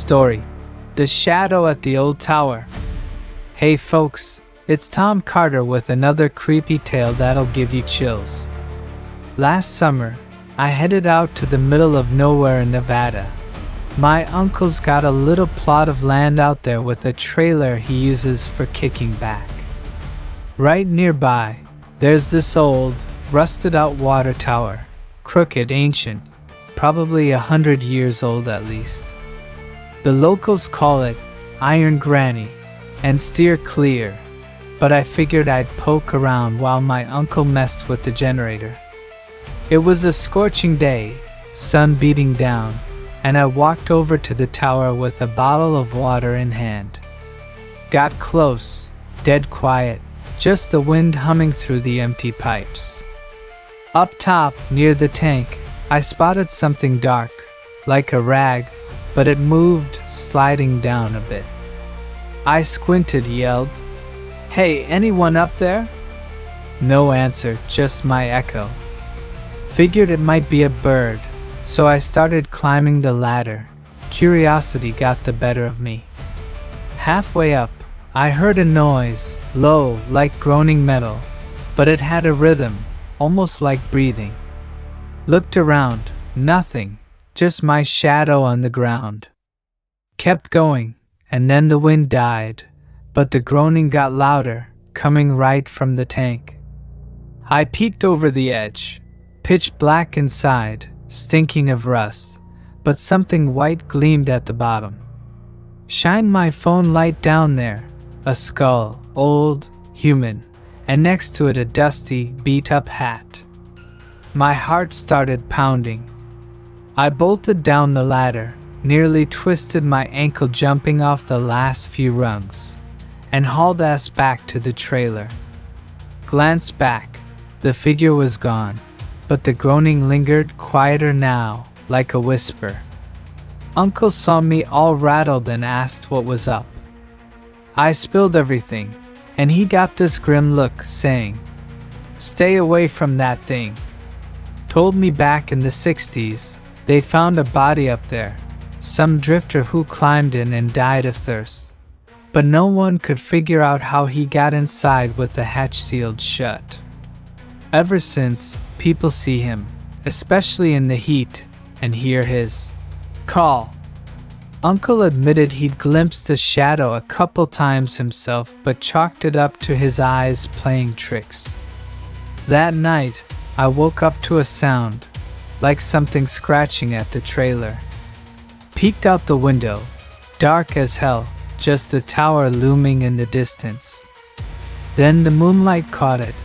Story: The Shadow at the Old Tower. Hey folks, it's Tom Carter with another creepy tale that'll give you chills. Last summer, I headed out to the middle of nowhere in Nevada. My uncle's got a little plot of land out there with a trailer he uses for kicking back. Right nearby, there's this old, rusted out water tower, crooked, ancient, probably 100 years old at least. The locals call it Iron Granny and steer clear, but I figured I'd poke around while my uncle messed with the generator. It was a scorching day, sun beating down, and I walked over to the tower with a bottle of water in hand. Got close, dead quiet, just the wind humming through the empty pipes. Up top, near the tank, I spotted something dark, like a rag, but it moved, sliding down a bit. I squinted, yelled, "Hey, anyone up there?" No answer, just my echo. Figured it might be a bird, so I started climbing the ladder. Curiosity got the better of me. Halfway up, I heard a noise, low, like groaning metal, but it had a rhythm, almost like breathing. Looked around, nothing, just my shadow on the ground. Kept going, and then the wind died, but the groaning got louder, coming right from the tank. I peeked over the edge, pitch black inside, stinking of rust, but something white gleamed at the bottom. Shined my phone light down there, a skull, old, human, and next to it a dusty, beat-up hat. My heart started pounding. I bolted down the ladder, nearly twisted my ankle jumping off the last few rungs, and hauled ass back to the trailer. Glanced back, the figure was gone, but the groaning lingered, quieter now, like a whisper. Uncle saw me all rattled and asked what was up. I spilled everything, and he got this grim look, saying, "Stay away from that thing." Told me back in the 60s, they found a body up there, some drifter who climbed in and died of thirst. But no one could figure out how he got inside with the hatch sealed shut. Ever since, people see him, especially in the heat, and hear his call. Uncle admitted he'd glimpsed a shadow a couple times himself, but chalked it up to his eyes playing tricks. That night, I woke up to a sound, like something scratching at the trailer. Peeked out the window, dark as hell, just the tower looming in the distance. Then the moonlight caught it,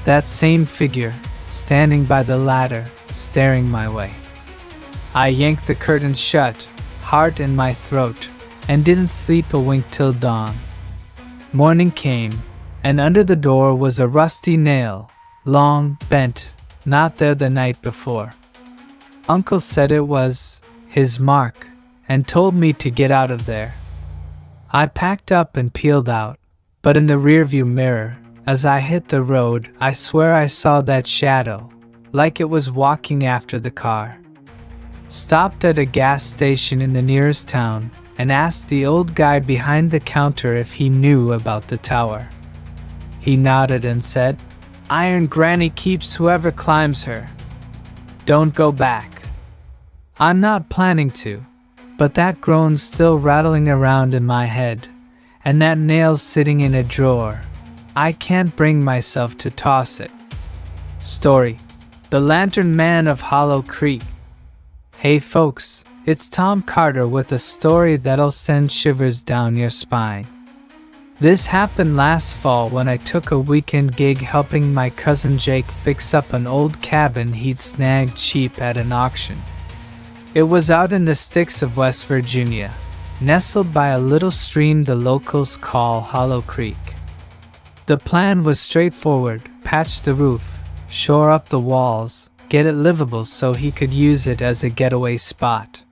that same figure, standing by the ladder, staring my way. I yanked the curtains shut, heart in my throat, and didn't sleep a wink till dawn. Morning came, and under the door was a rusty nail, long, bent, not there the night before. Uncle said it was his mark, and told me to get out of there. I packed up and peeled out, but in the rearview mirror, as I hit the road, I swear I saw that shadow, like it was walking after the car. Stopped at a gas station in the nearest town, and asked the old guy behind the counter if he knew about the tower. He nodded and said, "Iron Granny keeps whoever climbs her. Don't go back." I'm not planning to, but that groan's still rattling around in my head, and that nail's sitting in a drawer. I can't bring myself to toss it. Story: The Lantern Man of Hollow Creek. Hey folks, it's Tom Carter with a story that'll send shivers down your spine. This happened last fall when I took a weekend gig helping my cousin Jake fix up an old cabin he'd snagged cheap at an auction. It was out in the sticks of West Virginia, nestled by a little stream the locals call Hollow Creek. The plan was straightforward: patch the roof, shore up the walls, get it livable so he could use it as a getaway spot.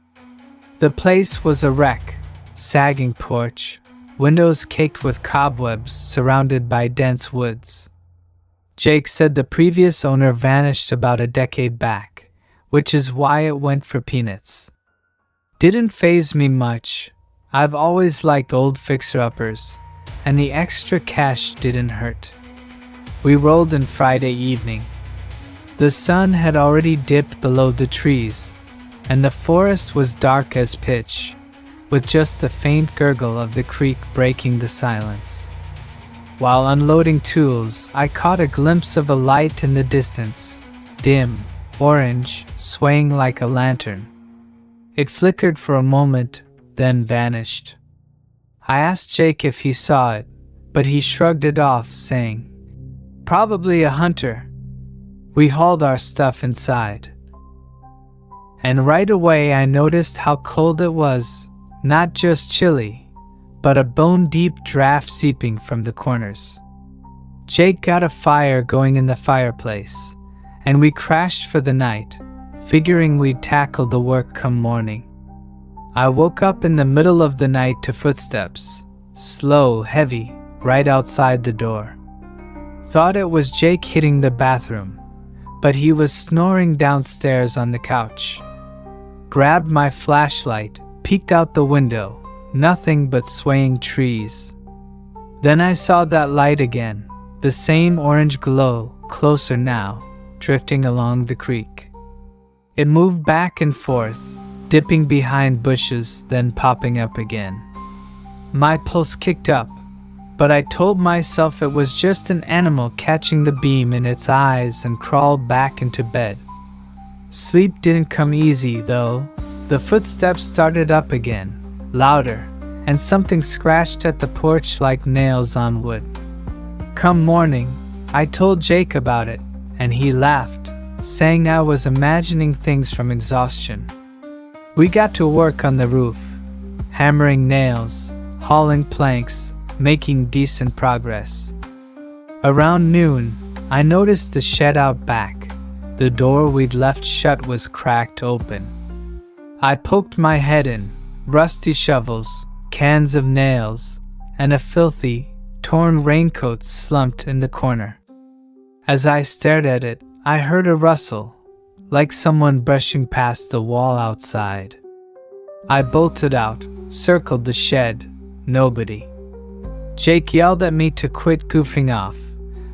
The place was a wreck, sagging porch, windows caked with cobwebs surrounded by dense woods. Jake said the previous owner vanished about a decade back, which is why it went for peanuts. Didn't faze me much, I've always liked old fixer-uppers, and the extra cash didn't hurt. We rolled in Friday evening. The sun had already dipped below the trees, and the forest was dark as pitch, with just the faint gurgle of the creek breaking the silence. While unloading tools, I caught a glimpse of a light in the distance, dim, orange, swaying like a lantern. It flickered for a moment, then vanished. I asked Jake if he saw it, but he shrugged it off, saying, "Probably a hunter." We hauled our stuff inside. And right away I noticed how cold it was, not just chilly, but a bone-deep draft seeping from the corners. Jake got a fire going in the fireplace, and we crashed for the night, figuring we'd tackle the work come morning. I woke up in the middle of the night to footsteps, slow, heavy, right outside the door. Thought it was Jake hitting the bathroom, but he was snoring downstairs on the couch. Grabbed my flashlight, peeked out the window, nothing but swaying trees. Then I saw that light again, the same orange glow, closer now, drifting along the creek. It moved back and forth, dipping behind bushes, then popping up again. My pulse kicked up, but I told myself it was just an animal catching the beam in its eyes and crawled back into bed. Sleep didn't come easy, though. The footsteps started up again, louder, and something scratched at the porch like nails on wood. Come morning, I told Jake about it, and he laughed, saying I was imagining things from exhaustion. We got to work on the roof, hammering nails, hauling planks, making decent progress. Around noon, I noticed the shed out back. The door we'd left shut was cracked open. I poked my head in, rusty shovels, cans of nails, and a filthy, torn raincoat slumped in the corner. As I stared at it, I heard a rustle, like someone brushing past the wall outside. I bolted out, circled the shed, nobody. Jake yelled at me to quit goofing off,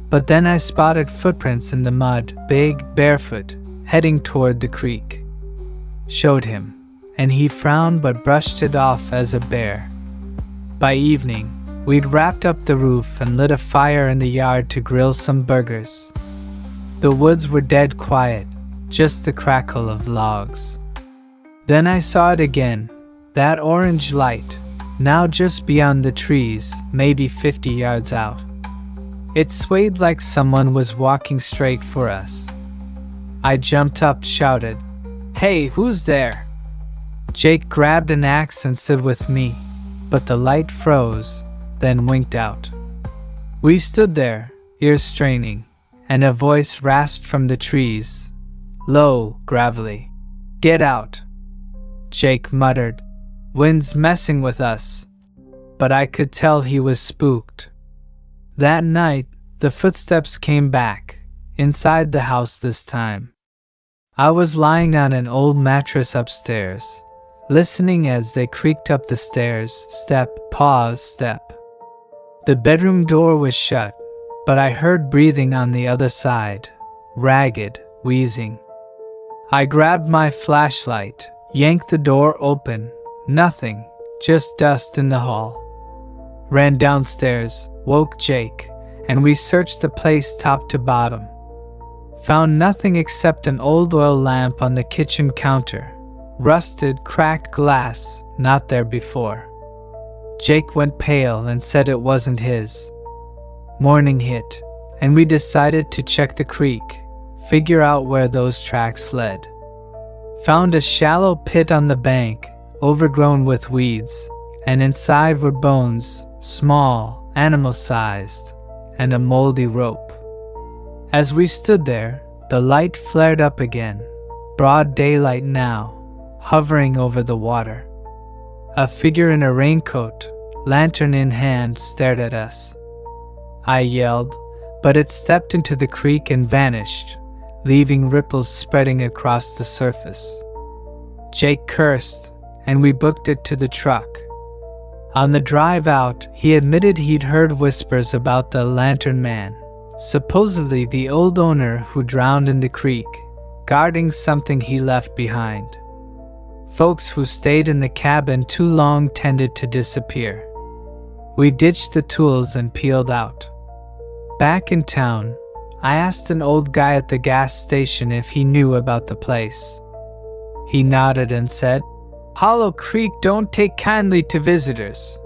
but then I spotted footprints in the mud, big, barefoot, heading toward the creek. Showed him, and he frowned but brushed it off as a bear. By evening, we'd wrapped up the roof and lit a fire in the yard to grill some burgers. The woods were dead quiet, just the crackle of logs. Then I saw it again, that orange light, now just beyond the trees, maybe 50 yards out. It swayed like someone was walking straight for us. I jumped up, shouted, "Hey, who's there?" Jake grabbed an axe and stood with me, but the light froze, then winked out. We stood there, ears straining, and a voice rasped from the trees, low, gravelly, "Get out." Jake muttered, "Wind's messing with us," but I could tell he was spooked. That night, the footsteps came back, inside the house this time. I was lying on an old mattress upstairs, listening as they creaked up the stairs, step, pause, step. The bedroom door was shut, but I heard breathing on the other side, ragged, wheezing. I grabbed my flashlight, yanked the door open, nothing, just dust in the hall. Ran downstairs, woke Jake, and we searched the place top to bottom. Found nothing except an old oil lamp on the kitchen counter, rusted, cracked glass, not there before. Jake went pale and said it wasn't his. Morning hit, and we decided to check the creek, figure out where those tracks led. Found a shallow pit on the bank, overgrown with weeds, and inside were bones, small, animal-sized, and a moldy rope. As we stood there, the light flared up again, broad daylight now, hovering over the water. A figure in a raincoat, lantern in hand, stared at us. I yelled, but it stepped into the creek and vanished, leaving ripples spreading across the surface. Jake cursed, and we booked it to the truck. On the drive out, he admitted he'd heard whispers about the Lantern Man, supposedly the old owner who drowned in the creek, guarding something he left behind. Folks who stayed in the cabin too long tended to disappear. We ditched the tools and peeled out. Back in town, I asked an old guy at the gas station if he knew about the place. He nodded and said, "Hollow Creek don't take kindly to visitors.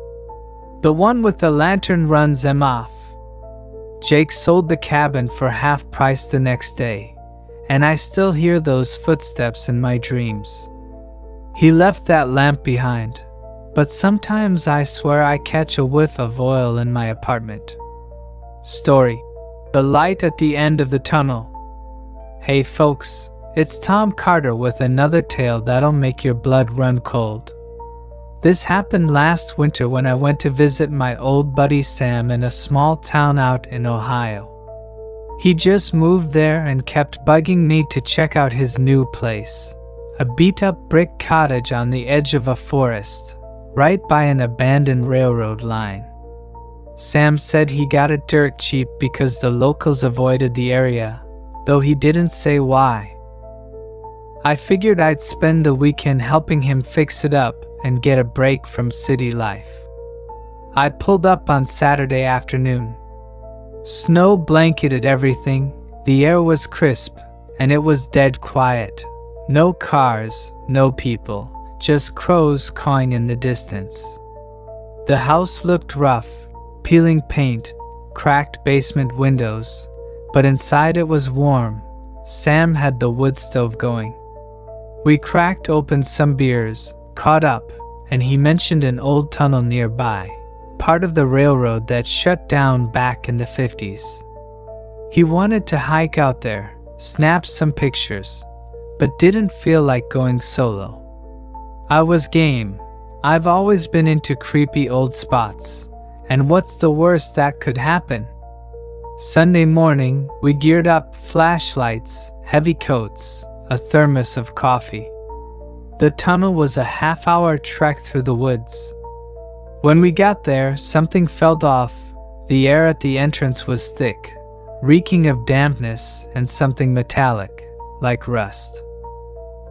The one with the lantern runs them off." Jake sold the cabin for half price the next day, and I still hear those footsteps in my dreams. He left that lamp behind, but sometimes I swear I catch a whiff of oil in my apartment. Story: The Light at the End of the Tunnel. Hey folks, it's Tom Carter with another tale that'll make your blood run cold. This happened last winter when I went to visit my old buddy Sam in a small town out in Ohio. He just moved there and kept bugging me to check out his new place, a beat-up brick cottage on the edge of a forest, right by an abandoned railroad line. Sam said he got it dirt cheap because the locals avoided the area, though he didn't say why. I figured I'd spend the weekend helping him fix it up and get a break from city life. I pulled up on Saturday afternoon. Snow blanketed everything, the air was crisp, and it was dead quiet. No cars, no people, just crows cawing in the distance. The house looked rough, peeling paint, cracked basement windows, but inside it was warm. Sam had the wood stove going. We cracked open some beers, caught up, and he mentioned an old tunnel nearby, part of the railroad that shut down back in the 50s. He wanted to hike out there, snap some pictures, but didn't feel like going solo. I was game. I've always been into creepy old spots, and what's the worst that could happen? Sunday morning, we geared up, flashlights, heavy coats, a thermos of coffee. The tunnel was a half-hour trek through the woods. When we got there, something felt off. The air at the entrance was thick, reeking of dampness and something metallic, like rust.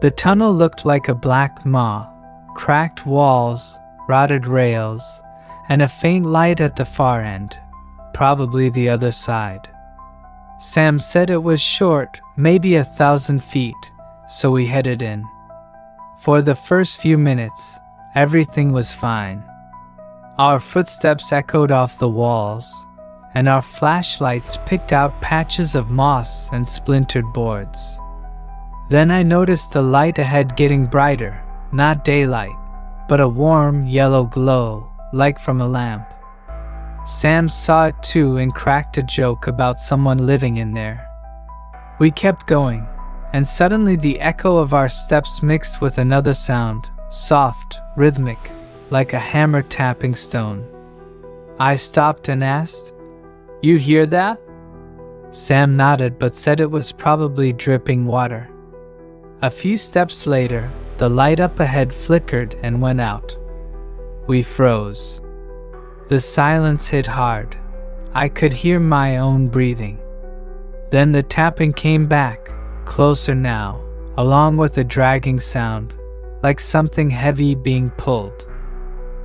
The tunnel looked like a black maw, cracked walls, rotted rails, and a faint light at the far end, probably the other side. Sam said it was short, maybe 1,000 feet, so we headed in. For the first few minutes, everything was fine. Our footsteps echoed off the walls, and our flashlights picked out patches of moss and splintered boards. Then I noticed the light ahead getting brighter, not daylight, but a warm yellow glow, like from a lamp. Sam saw it too and cracked a joke about someone living in there. We kept going, and suddenly the echo of our steps mixed with another sound, soft, rhythmic, like a hammer tapping stone. I stopped and asked, "You hear that?" Sam nodded but said it was probably dripping water. A few steps later, the light up ahead flickered and went out. We froze. The silence hit hard. I could hear my own breathing. Then the tapping came back, closer now, along with a dragging sound, like something heavy being pulled.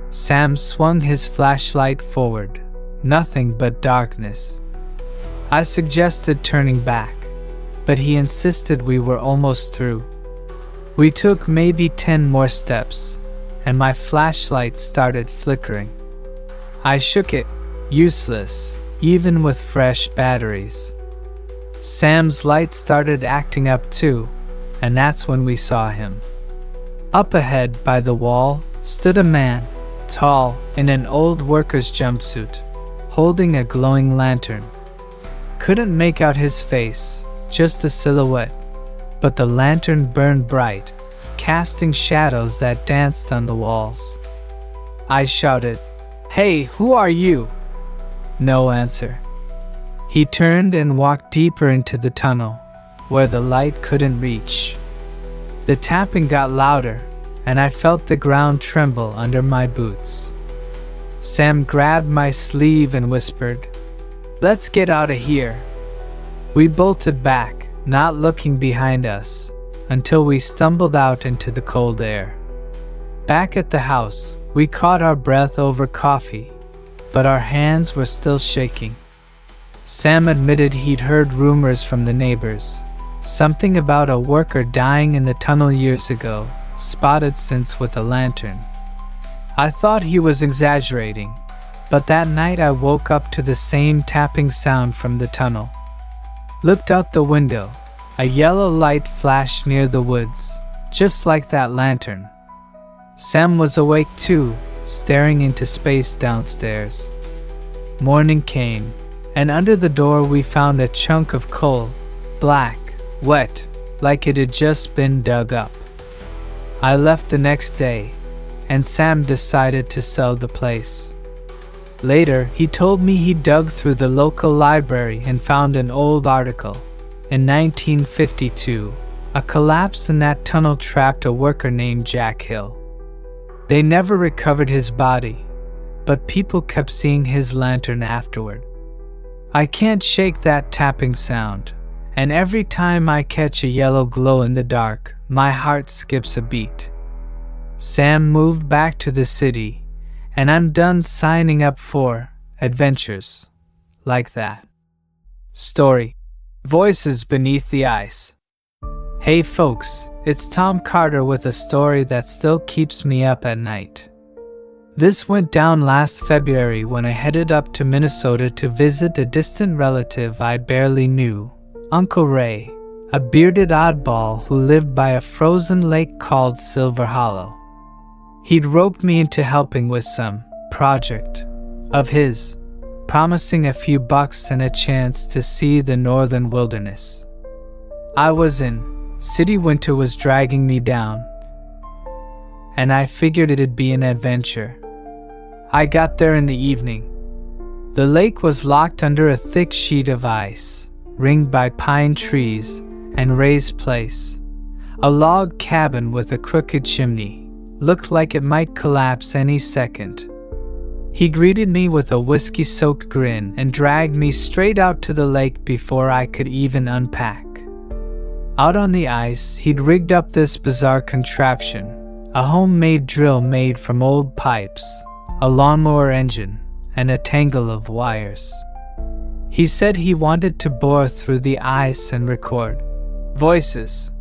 Sam swung his flashlight forward. Nothing but darkness. I suggested turning back, but he insisted we were almost through. We took maybe 10 more steps, and my flashlight started flickering. I shook it, useless, even with fresh batteries. Sam's light started acting up too, and that's when we saw him. Up ahead by the wall stood a man, tall, in an old worker's jumpsuit, holding a glowing lantern. Couldn't make out his face, just a silhouette, but the lantern burned bright, casting shadows that danced on the walls. I shouted, "Hey, who are you?" No answer. He turned and walked deeper into the tunnel, where the light couldn't reach. The tapping got louder, and I felt the ground tremble under my boots. Sam grabbed my sleeve and whispered, "Let's get out of here." We bolted back, not looking behind us, until we stumbled out into the cold air. Back at the house, we caught our breath over coffee, but our hands were still shaking. Sam admitted he'd heard rumors from the neighbors, something about a worker dying in the tunnel years ago, spotted since with a lantern. I thought he was exaggerating, but that night I woke up to the same tapping sound from the tunnel. Looked out the window. A yellow light flashed near the woods, just like that lantern. Sam was awake too, staring into space downstairs. Morning came, and under the door we found a chunk of coal, black, wet, like it had just been dug up. I left the next day, and Sam decided to sell the place. Later, he told me he dug through the local library and found an old article. In 1952, a collapse in that tunnel trapped a worker named Jack Hill. They never recovered his body, but people kept seeing his lantern afterward. I can't shake that tapping sound, and every time I catch a yellow glow in the dark, my heart skips a beat. Sam moved back to the city, and I'm done signing up for adventures like that. Story: Voices Beneath the Ice. Hey folks, it's Tom Carter with a story that still keeps me up at night. This went down last February when I headed up to Minnesota to visit a distant relative I barely knew, Uncle Ray, a bearded oddball who lived by a frozen lake called Silver Hollow. He'd roped me into helping with some project of his, promising a few bucks and a chance to see the northern wilderness. I was in. City winter was dragging me down, and I figured it'd be an adventure. I got there in the evening. The lake was locked under a thick sheet of ice, ringed by pine trees and Ray's place. A log cabin with a crooked chimney looked like it might collapse any second. He greeted me with a whiskey-soaked grin and dragged me straight out to the lake before I could even unpack. Out on the ice, he'd rigged up this bizarre contraption, a homemade drill made from old pipes, a lawnmower engine, and a tangle of wires. He said he wanted to bore through the ice and record voices.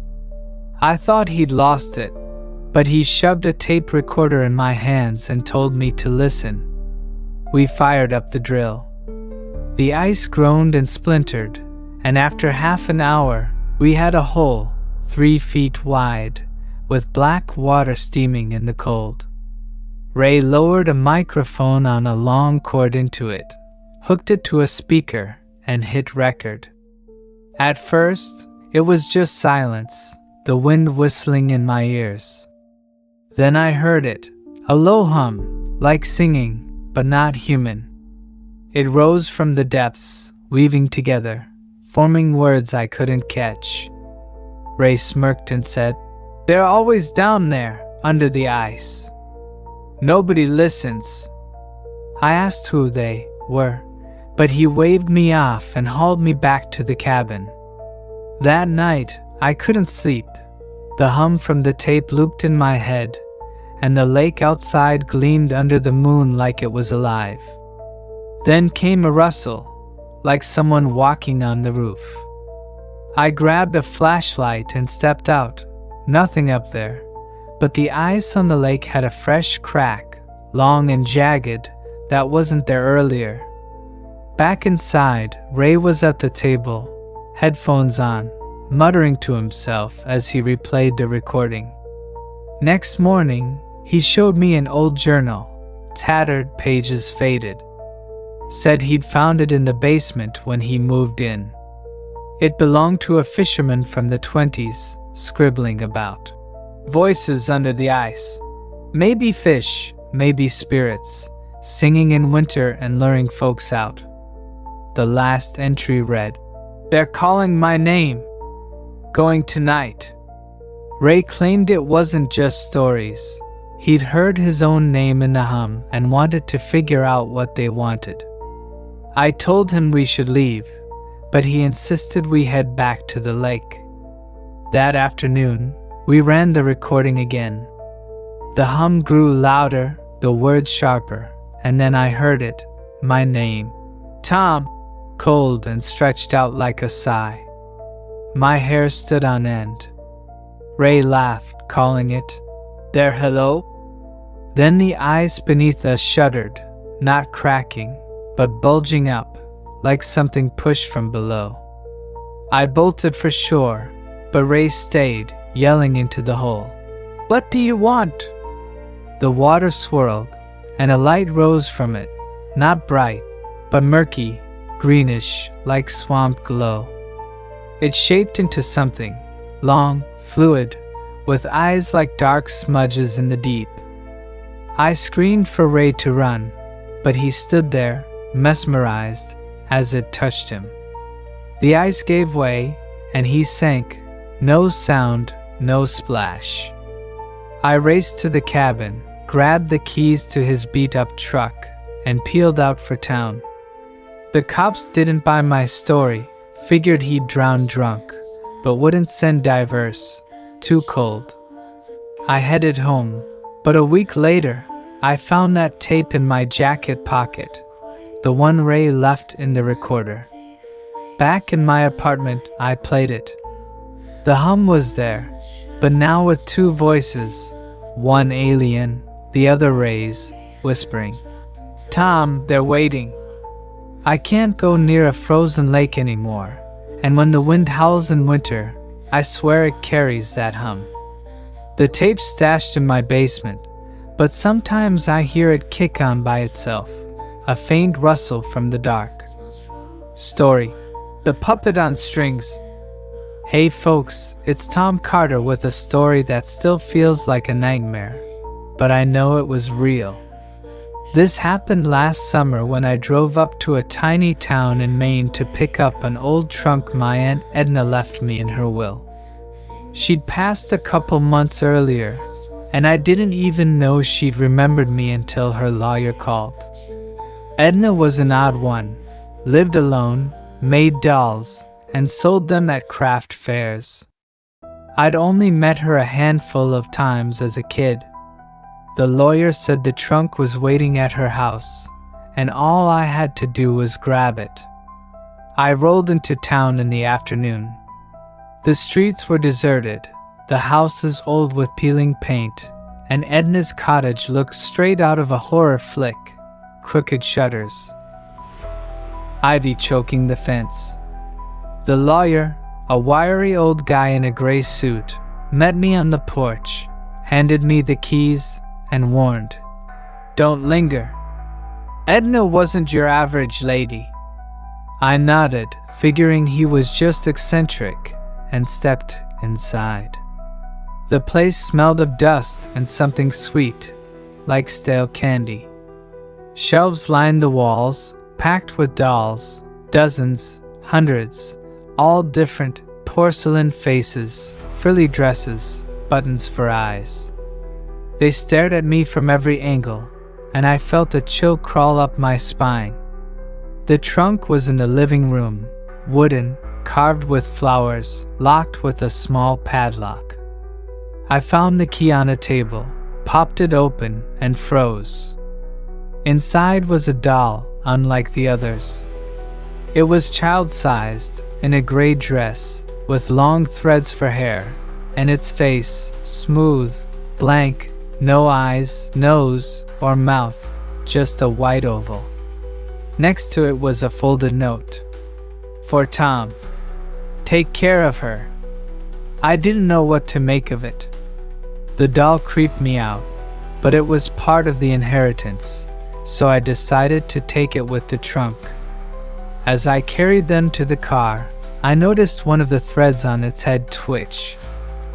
I thought he'd lost it, but he shoved a tape recorder in my hands and told me to listen. We fired up the drill. The ice groaned and splintered, and after half an hour, we had a hole 3 feet wide, with black water steaming in the cold. Ray lowered a microphone on a long cord into it, hooked it to a speaker, and hit record. At first, it was just silence, the wind whistling in my ears. Then I heard it, a low hum, like singing, but not human. It rose from the depths, weaving together, forming words I couldn't catch. Ray smirked and said, "They're always down there, under the ice. Nobody listens." I asked who they were, but he waved me off and hauled me back to the cabin. That night, I couldn't sleep. The hum from the tape looped in my head, and the lake outside gleamed under the moon like it was alive. Then came a rustle, like someone walking on the roof. I grabbed a flashlight and stepped out. Nothing up there, but the ice on the lake had a fresh crack, long and jagged, that wasn't there earlier. Back inside, Ray was at the table, headphones on, muttering to himself as he replayed the recording. Next morning, he showed me an old journal, tattered, pages faded. Said he'd found it in the basement when he moved in. It belonged to a fisherman from the 20s, scribbling about voices under the ice. Maybe fish, maybe spirits, singing in winter and luring folks out. The last entry read, "They're calling my name. Going tonight." Ray claimed it wasn't just stories. He'd heard his own name in the hum and wanted to figure out what they wanted. I told him we should leave, but he insisted we head back to the lake. That afternoon, we ran the recording again. The hum grew louder, the words sharper, and then I heard it, my name. Tom, cold and stretched out like a sigh. My hair stood on end. Ray laughed, calling it, "There, hello?" Then the eyes beneath us shuddered, not cracking, but bulging up, like something pushed from below. I bolted for shore, but Ray stayed, yelling into the hole. "What do you want?" The water swirled, and a light rose from it, not bright, but murky, greenish, like swamp glow. It shaped into something, long, fluid, with eyes like dark smudges in the deep. I screamed for Ray to run, but he stood there, mesmerized, as it touched him. The ice gave way, and he sank, no sound, no splash. I raced to the cabin, grabbed the keys to his beat-up truck, and peeled out for town. The cops didn't buy my story, figured he'd drowned drunk, but wouldn't send divers, too cold. I headed home, but a week later, I found that tape in my jacket pocket, the one Ray left in the recorder. Back in my apartment, I played it. The hum was there, but now with two voices, one alien, the other Ray's, whispering, "Tom, they're waiting." I can't go near a frozen lake anymore, and when the wind howls in winter, I swear it carries that hum. The tape's stashed in my basement, but sometimes I hear it kick on by itself, a faint rustle from the dark. Story: The Puppet on Strings. Hey folks, it's Tom Carter with a story that still feels like a nightmare, but I know it was real. This happened last summer when I drove up to a tiny town in Maine to pick up an old trunk my Aunt Edna left me in her will. She'd passed a couple months earlier, and I didn't even know she'd remembered me until her lawyer called. Edna was an odd one, lived alone, made dolls, and sold them at craft fairs. I'd only met her a handful of times as a kid. The lawyer said the trunk was waiting at her house, and all I had to do was grab it. I rolled into town in the afternoon. The streets were deserted, the houses old with peeling paint, and Edna's cottage looked straight out of a horror flick, crooked shutters, ivy choking the fence. The lawyer, a wiry old guy in a gray suit, met me on the porch, handed me the keys, and warned, "Don't linger. Edna wasn't your average lady." I nodded, figuring he was just eccentric, and stepped inside. The place smelled of dust and something sweet, like stale candy. Shelves lined the walls, packed with dolls, dozens, hundreds, all different, porcelain faces, frilly dresses, buttons for eyes. They stared at me from every angle, and I felt a chill crawl up my spine. The trunk was in the living room, wooden, carved with flowers, locked with a small padlock. I found the key on a table, popped it open, and froze. Inside was a doll, unlike the others. It was child-sized, in a gray dress, with long threads for hair, and its face, smooth, blank, no eyes, nose, or mouth, just a white oval. Next to it was a folded note. "For Tom. Take care of her." I didn't know what to make of it. The doll creeped me out, but it was part of the inheritance, so I decided to take it with the trunk. As I carried them to the car, I noticed one of the threads on its head twitch,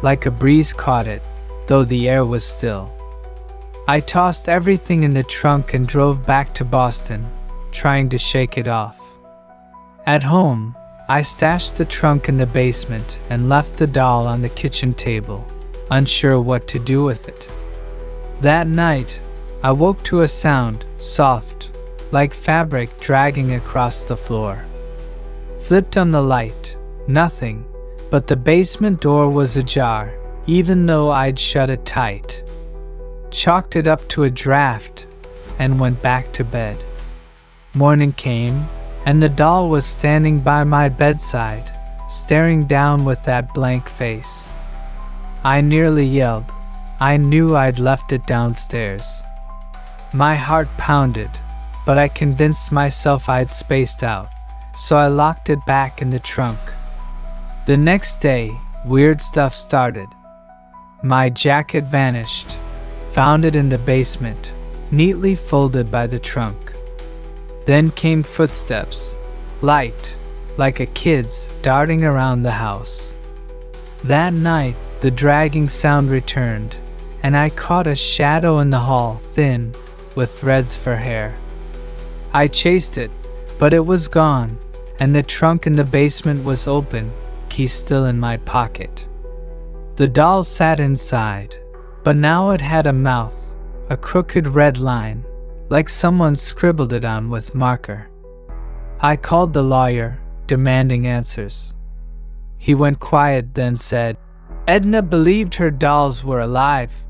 like a breeze caught it, though the air was still. I tossed everything in the trunk and drove back to Boston, trying to shake it off. At home, I stashed the trunk in the basement and left the doll on the kitchen table, unsure what to do with it. That night, I woke to a sound, soft, like fabric dragging across the floor. Flipped on the light, nothing, but the basement door was ajar, even though I'd shut it tight. Chalked it up to a draft, and went back to bed. Morning came, and the doll was standing by my bedside, staring down with that blank face. I nearly yelled. I knew I'd left it downstairs. My heart pounded, but I convinced myself I'd spaced out, so I locked it back in the trunk. The next day, weird stuff started. My jacket vanished. Found it in the basement, neatly folded by the trunk. Then came footsteps, light, like a kid's, darting around the house. That night, the dragging sound returned, and I caught a shadow in the hall, thin, with threads for hair. I chased it, but it was gone, and the trunk in the basement was open, key still in my pocket. The doll sat inside, but now it had a mouth, a crooked red line, like someone scribbled it on with marker. I called the lawyer, demanding answers. He went quiet, then said, "Edna believed her dolls were alive.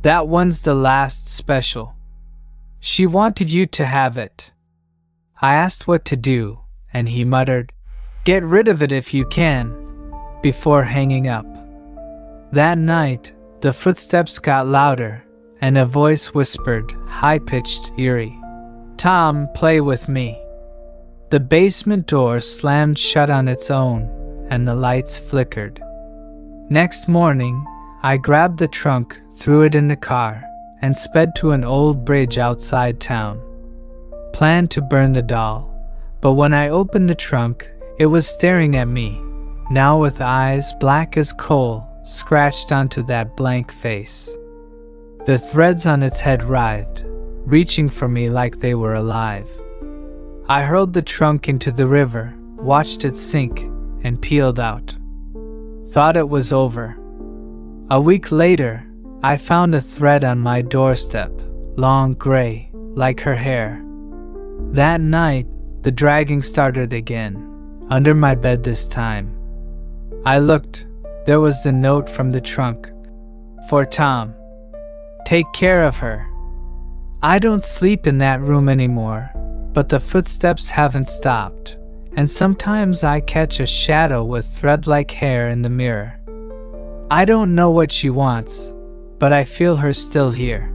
That one's the last special. She wanted you to have it." I asked what to do, and he muttered, "Get rid of it if you can," before hanging up. That night, the footsteps got louder, and a voice whispered, high-pitched, eerie, "Tom, play with me." The basement door slammed shut on its own, and the lights flickered. Next morning, I grabbed the trunk, threw it in the car, and sped to an old bridge outside town. Planned to burn the doll, but when I opened the trunk, it was staring at me, now with eyes black as coal scratched onto that blank face. The threads on its head writhed, reaching for me like they were alive. I hurled the trunk into the river, watched it sink, and peeled out. Thought it was over. A week later, I found a thread on my doorstep, long gray, like her hair. That night, the dragging started again, under my bed this time. I looked. There was the note from the trunk. "For Tom. Take care of her. I don't sleep in that room anymore, but the footsteps haven't stopped, and sometimes I catch a shadow with thread-like hair in the mirror. I don't know what she wants, but I feel her still here."